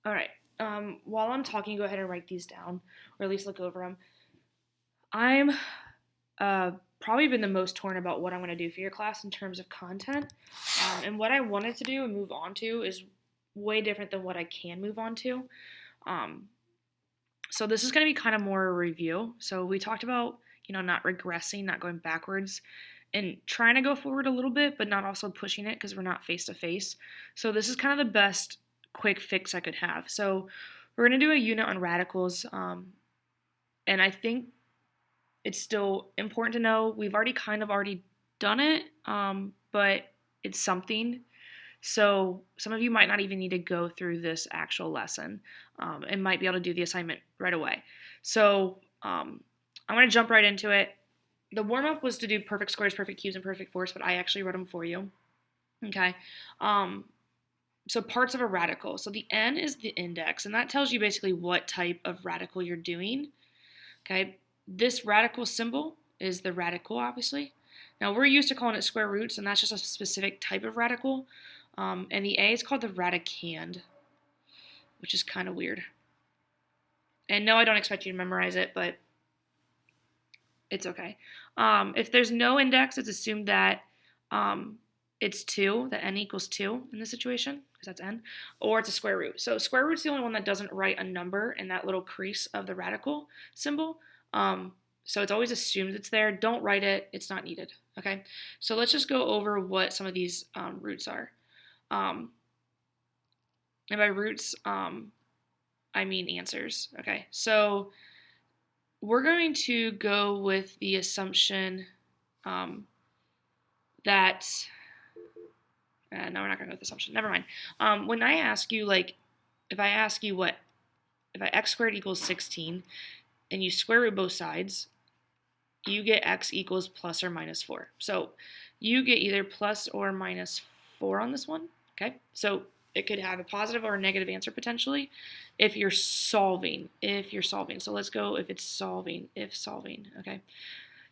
All right. While I'm talking, go ahead and write these down, or at least look over them. I'm uh, probably been the most torn about what I'm going to do for your class in terms of content. And what I wanted to do and move on to is way different than what I can move on to. Um, so this is going to be kind of more a review. So we talked about, not regressing, not going backwards, and trying to go forward a little bit, but not also pushing it because we're not face to face. So this is kind of the best quick fix I could have. So we're going to do a unit on radicals. And I think it's still important to know we've already done it, but it's something. So some of you might not even need to go through this actual lesson and might be able to do the assignment right away. So I'm going to jump right into it. The warm up was to do perfect squares, perfect cubes, and perfect fours, but I actually wrote them for you. Okay. Um, so parts of a radical. So the n is the index, and that tells you basically what type of radical you're doing. Okay. This radical symbol is the radical, obviously. Now we're used to calling it square roots, and that's just a specific type of radical. And the a is called the radicand, which is kind of weird. And no, I don't expect you to memorize it, but it's okay. If there's no index, it's assumed that it's 2, that n equals 2 in this situation, because that's n, or it's a square root. So square root's the only one that doesn't write a number in that little crease of the radical symbol. So it's always assumed it's there. Don't write it. It's not needed. Okay. So let's just go over what some of these roots are. And by roots, I mean answers. Okay. So we're going to go with the assumption that no, we're not going to go with assumption. Never mind. When I ask you, like, if I ask you if x squared equals 16 and you square root both sides, you get x equals plus or minus 4. So you get either plus or minus 4 on this one. Okay. So it could have a positive or a negative answer potentially if you're solving. So let's go if it's solving. Okay.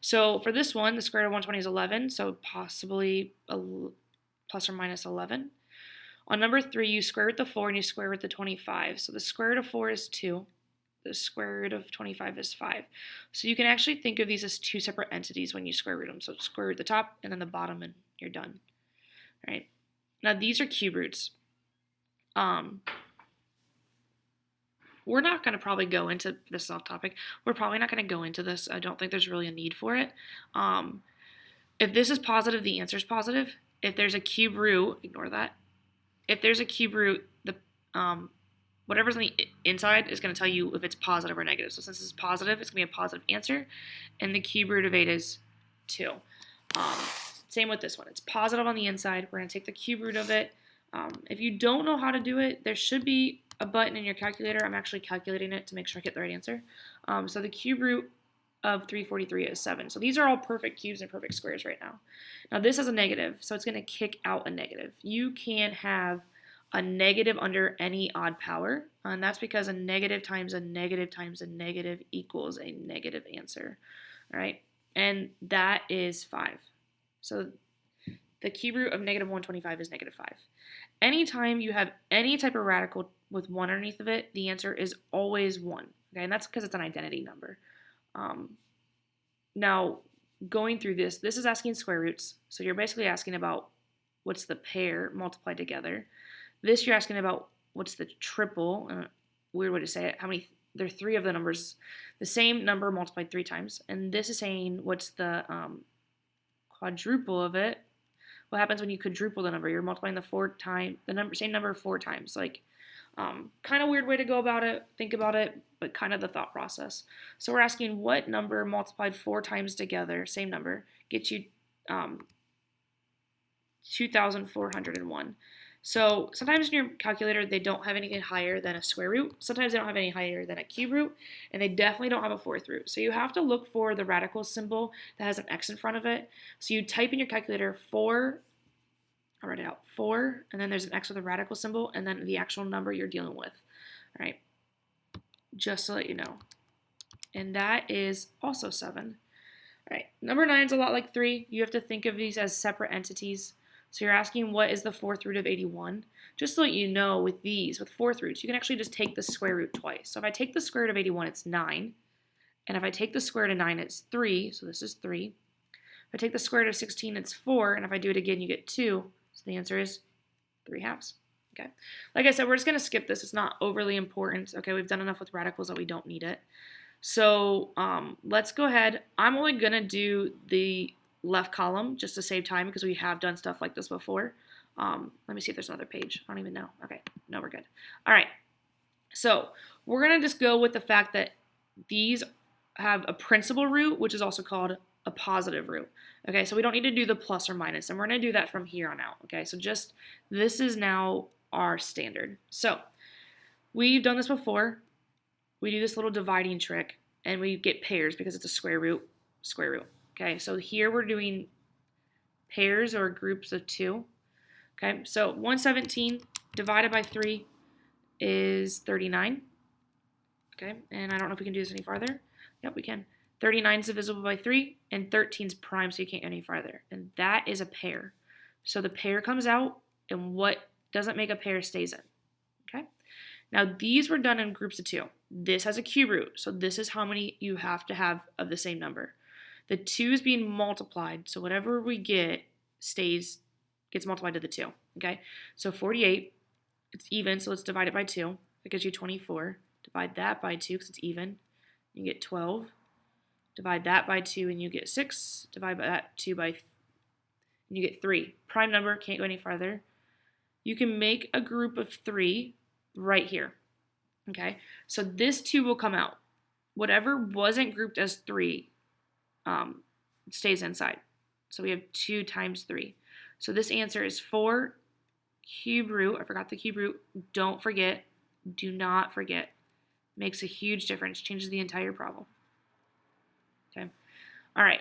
So for this one, the square root of 120 is 11, so possibly plus or minus 11. On number 3, you square root the 4 and you square root the 25. So the square root of 4 is 2. The square root of 25 is 5. So you can actually think of these as two separate entities when you square root them. So square root the top and then the bottom and you're done. All right. Now these are cube roots. We're not going to probably go into this off topic. We're probably not going to go into this. I don't think there's really a need for it. If this is positive, the answer is positive. If there's a cube root, ignore that. If there's a cube root, the whatever's on the inside is going to tell you if it's positive or negative. So since it's positive, it's going to be a positive answer. And the cube root of 8 is 2. Same with this one. It's positive on the inside. We're going to take the cube root of it. If you don't know how to do it, there should be a button in your calculator. I'm actually calculating it to make sure I get the right answer. So the cube root of 343 is 7. So these are all perfect cubes and perfect squares right now. Now this is a negative, so it's going to kick out a negative. You can't have a negative under any odd power, and that's because a negative times a negative times a negative equals a negative answer. All right, and that is 5. So the cube root of negative 125 is negative 5. Anytime you have any type of radical with 1 underneath of it, the answer is always 1. Okay, and that's because it's an identity number. Now, going through this is asking square roots. So you're basically asking about what's the pair multiplied together. This you're asking about what's the triple. Weird way to say it. There are 3 of the numbers, the same number multiplied 3 times. And this is saying what's the quadruple of it. What happens when you quadruple the number? You're multiplying the same number 4 times. Like, kind of weird way to go about it, think about it, but kind of the thought process. So we're asking what number multiplied 4 times together, same number, gets you 2,401. So sometimes in your calculator, they don't have anything higher than a square root. Sometimes they don't have any higher than a cube root, and they definitely don't have a 4th root. So you have to look for the radical symbol that has an x in front of it. So you type in your calculator 4, I'll write it out, 4, and then there's an x with a radical symbol, and then the actual number you're dealing with. All right, just to let you know. And that is also 7. All right, number 9 is a lot like 3. You have to think of these as separate entities. So you're asking what is the fourth root of 81? Just to let you know, with fourth roots, you can actually just take the square root twice. So if I take the square root of 81, it's 9. And if I take the square root of 9, it's 3. So this is 3. If I take the square root of 16, it's 4. And if I do it again, you get 2. So the answer is 3/2. Okay. Like I said, we're just going to skip this. It's not overly important. Okay, we've done enough with radicals that we don't need it. So let's go ahead. I'm only going to do the left column just to save time because we have done stuff like this before. Let me see if there's another page. I don't even know. Okay, no, we're good. All right. So we're going to just go with the fact that these have a principal root, which is also called a positive root. Okay, so we don't need to do the plus or minus, and we're going to do that from here on out. Okay, so just this is now our standard. So we've done this before. We do this little dividing trick, and we get pairs because it's a square root. Okay, so here we're doing pairs or groups of 2. Okay, so 117 divided by 3 is 39. Okay, and I don't know if we can do this any farther. Yep, we can. 39 is divisible by 3, and 13 is prime, so you can't go any farther. And that is a pair. So the pair comes out, and what doesn't make a pair stays in. Okay? Now, these were done in groups of 2. This has a cube root, so this is how many you have to have of the same number. The 2 is being multiplied, so whatever we get gets multiplied to the 2. Okay? So 48, it's even, so let's divide it by 2. That gives you 24. Divide that by 2 because it's even. You get 12. Divide that by 2 and you get 6. Divide by that 2 by, and you get 3. Prime number, can't go any farther. You can make a group of 3 right here. Okay, so this 2 will come out. Whatever wasn't grouped as 3 stays inside. So we have 2 times 3. So this answer is 4 cube root. I forgot the cube root. Don't forget. Do not forget. Makes a huge difference. Changes the entire problem. Okay. All right.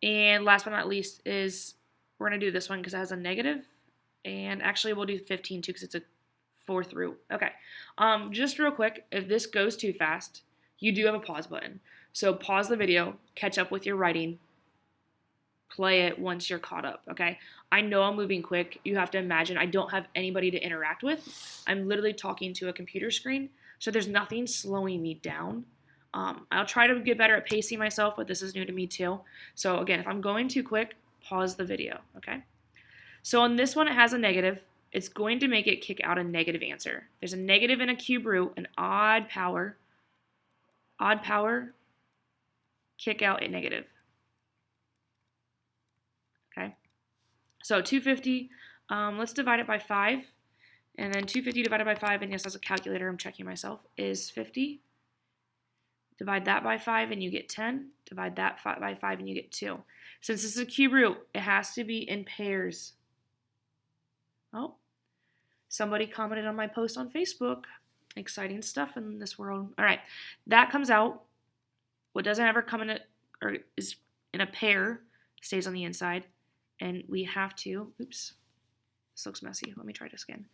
And last but not least is we're going to do this one because it has a negative. And actually we'll do 15 too because it's a fourth root. Okay. Just real quick, if this goes too fast, you do have a pause button. So pause the video, catch up with your writing, play it once you're caught up, okay? I know I'm moving quick. You have to imagine I don't have anybody to interact with. I'm literally talking to a computer screen, so there's nothing slowing me down. I'll try to get better at pacing myself, but this is new to me too. So again, if I'm going too quick, pause the video, okay? So on this one, it has a negative. It's going to make it kick out a negative answer. There's a negative in a cube root, an odd power, kick out a negative. Okay, so 250, let's divide it by 5, and then 250 divided by 5, and yes, as a calculator, I'm checking myself, is 50. Divide that by 5, and you get 10. Divide that by 5, and you get 2. Since this is a cube root, it has to be in pairs. Oh, somebody commented on my post on Facebook. Exciting stuff in this world. All right, that comes out. What doesn't ever come in or is in a pair stays on the inside. And we have to, oops, this looks messy. Let me try this again.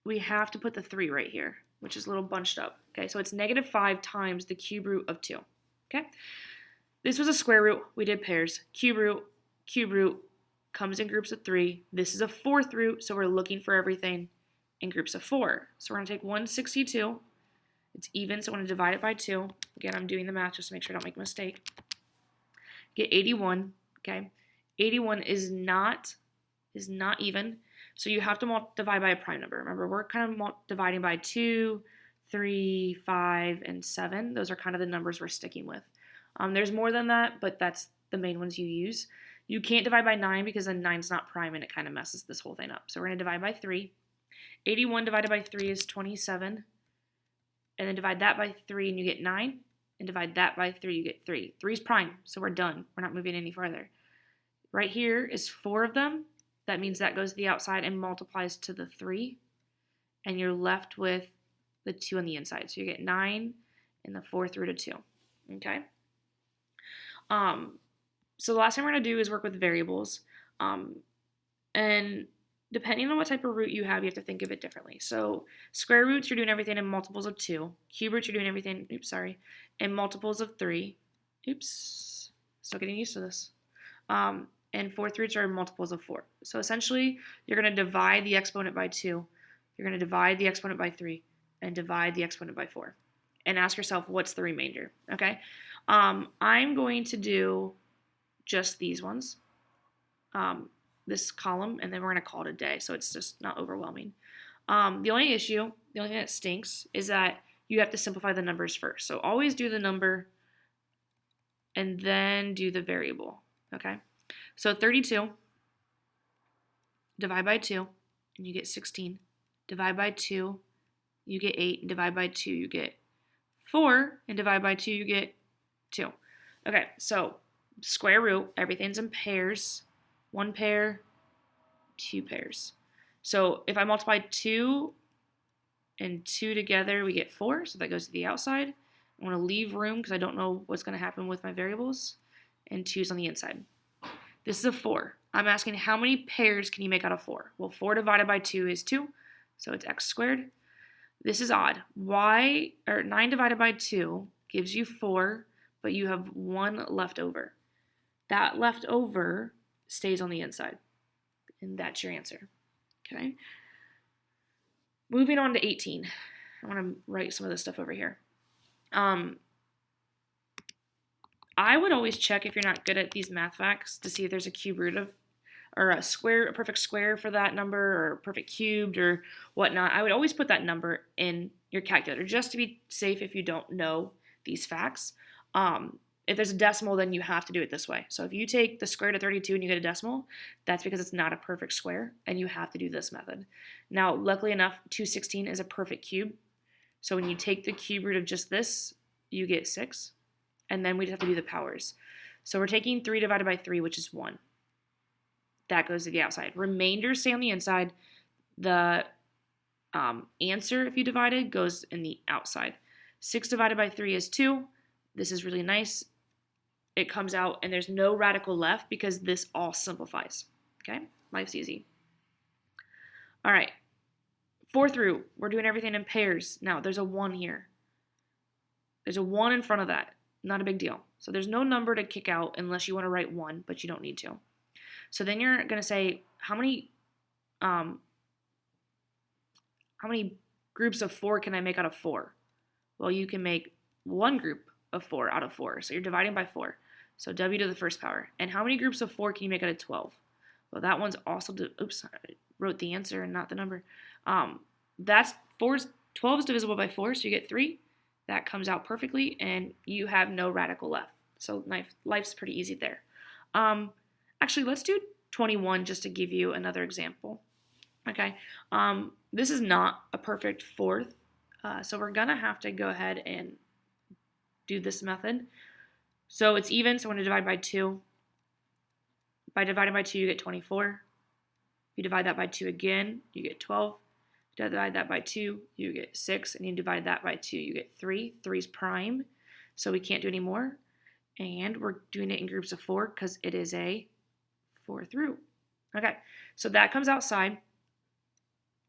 We have to put the 3 right here, which is a little bunched up. Okay, so it's negative 5 times the cube root of 2. Okay, this was a square root. We did pairs. Cube root comes in groups of 3. This is a fourth root, so we're looking for everything in groups of 4. So we're going to take 162. It's even, so I'm going to divide it by 2. Again, I'm doing the math just to make sure I don't make a mistake. Get 81, okay? 81 is not even, so you have to divide by a prime number. Remember, we're kind of dividing by 2, 3, 5, and 7. Those are kind of the numbers we're sticking with. There's more than that, but that's the main ones you use. You can't divide by 9 because then 9 is not prime and it kind of messes this whole thing up. So we're going to divide by 3. 81 divided by 3 is 27. And then divide that by 3 and you get 9. And divide that by 3, you get 3. 3 is prime, so we're done. We're not moving any further. Right here is 4 of them. That means that goes to the outside and multiplies to the 3. And you're left with the 2 on the inside. So you get 9 and the fourth root of 2. Okay? So the last thing we're going to do is work with variables. And depending on what type of root you have to think of it differently. So square roots, you're doing everything in multiples of 2. Cube roots, you're doing everything, in multiples of 3. Still getting used to this. and fourth roots are multiples of 4. So essentially, you're going to divide the exponent by 2. You're going to divide the exponent by 3 and divide the exponent by 4. And ask yourself, what's the remainder? Okay? I'm going to do just these ones, this column, and then we're going to call it a day, so it's just not overwhelming. The only thing that stinks is that you have to simplify the numbers first. So always do the number and then do the variable, okay? So 32, divide by 2, and you get 16. Divide by 2, you get 8, and divide by 2, you get 4, and divide by 2, you get 2. Okay, so square root, everything's in pairs. 1 pair, 2 pairs. So if I multiply 2 and 2 together, we get 4, so that goes to the outside. I want to leave room because I don't know what's going to happen with my variables, and 2 is on the inside. This is a 4. I'm asking how many pairs can you make out of 4? Well, 4 divided by 2 is 2, so it's x squared. This is odd. 9 divided by 2 gives you 4, but you have 1 left over. That left over stays on the inside, and that's your answer. Okay. Moving on to 18. I want to write some of this stuff over here. I would always check, if you're not good at these math facts, to see if there's a cube root of, or a perfect square for that number, or perfect cubed, or whatnot. I would always put that number in your calculator just to be safe if you don't know these facts. If there's a decimal, then you have to do it this way. So if you take the square root of 32 and you get a decimal, that's because it's not a perfect square, and you have to do this method. Now, luckily enough, 216 is a perfect cube. So when you take the cube root of just this, you get 6. And then we just have to do the powers. So we're taking 3 divided by 3, which is 1. That goes to the outside. Remainders stay on the inside. The answer, if you divide it, goes in the outside. 6 divided by 3 is 2. This is really nice. It comes out, and there's no radical left because this all simplifies. Okay? Life's easy. All right. Fourth root, we're doing everything in pairs. Now, there's a 1 here. There's a 1 in front of that. Not a big deal. So there's no number to kick out unless you want to write 1, but you don't need to. So then you're going to say, how many groups of 4 can I make out of 4? Well, you can make 1 group of 4 out of 4. So you're dividing by 4. So w to the first power. And how many groups of 4 can you make out of 12? Well, that one's also, oops, I wrote the answer and not the number. That's 12 is divisible by 4, so you get 3. That comes out perfectly, and you have no radical left. So life's pretty easy there. Actually, let's do 21 just to give you another example. Okay, this is not a perfect fourth, so we're going to have to go ahead and do this method. So it's even, so we're going to divide by 2. By dividing by 2, you get 24. If you divide that by 2 again, you get 12. If you divide that by 2, you get 6. And you divide that by 2, you get 3. 3 is prime, so we can't do any more. And we're doing it in groups of 4 because it is a fourth root. Okay, so that comes outside.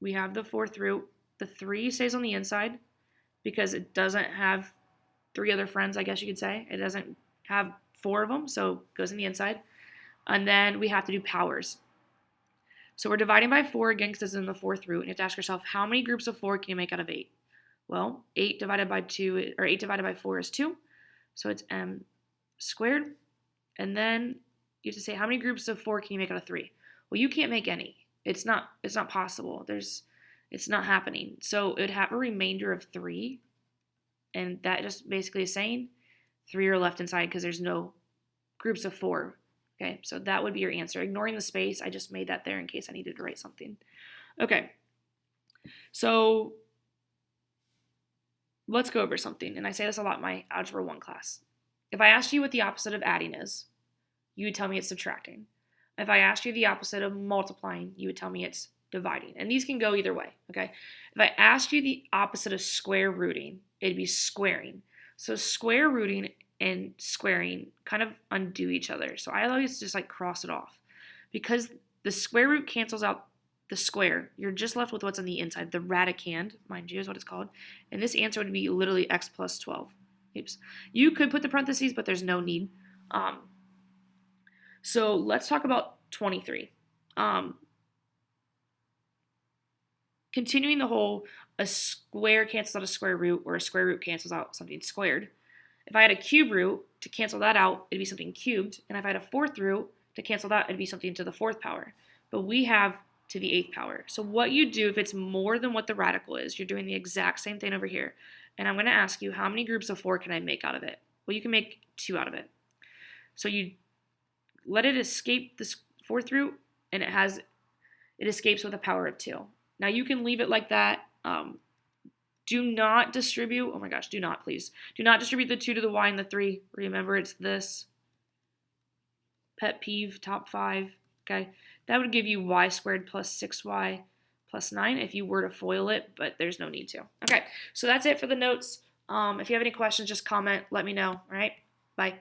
We have the fourth root. The 3 stays on the inside because it doesn't have 3 other friends, I guess you could say. It doesn't have 4 of them, so it goes in the inside. And then we have to do powers. So we're dividing by 4 again because it's in the fourth root. And you have to ask yourself, how many groups of 4 can you make out of 8? Well, 8 divided by 2, or 8 divided by 4 is 2. So it's m squared. And then you have to say, how many groups of 4 can you make out of 3? Well, you can't make any. It's not possible. It's not happening. So it would have a remainder of 3. And that just basically is saying 3 are left inside because there's no groups of 4. Okay, so that would be your answer. Ignoring the space, I just made that there in case I needed to write something. Okay, so let's go over something. And I say this a lot in my Algebra 1 class. If I asked you what the opposite of adding is, you would tell me it's subtracting. If I asked you the opposite of multiplying, you would tell me it's dividing. And these can go either way, okay? If I asked you the opposite of square rooting, it'd be squaring. So square rooting and squaring kind of undo each other. So I always just like cross it off. Because the square root cancels out the square, you're just left with what's on the inside. The radicand, mind you, is what it's called. And this answer would be literally x plus 12. Oops. You could put the parentheses, but there's no need. So let's talk about 23. Continuing the whole, a square cancels out a square root, or a square root cancels out something squared. If I had a cube root, to cancel that out, it'd be something cubed. And if I had a fourth root, to cancel that, it'd be something to the fourth power. But we have to the eighth power. So what you do if it's more than what the radical is, you're doing the exact same thing over here. And I'm going to ask you, how many groups of 4 can I make out of it? Well, you can make 2 out of it. So you let it escape this fourth root, and it escapes with a power of 2. Now you can leave it like that. Do not distribute. Oh my gosh, do not, please. Do not distribute the 2 to the y and the 3. Remember, it's this. Pet peeve, top 5. Okay, that would give you y squared plus 6y plus 9 if you were to FOIL it, but there's no need to. Okay, so that's it for the notes. If you have any questions, just comment. Let me know. All right, bye.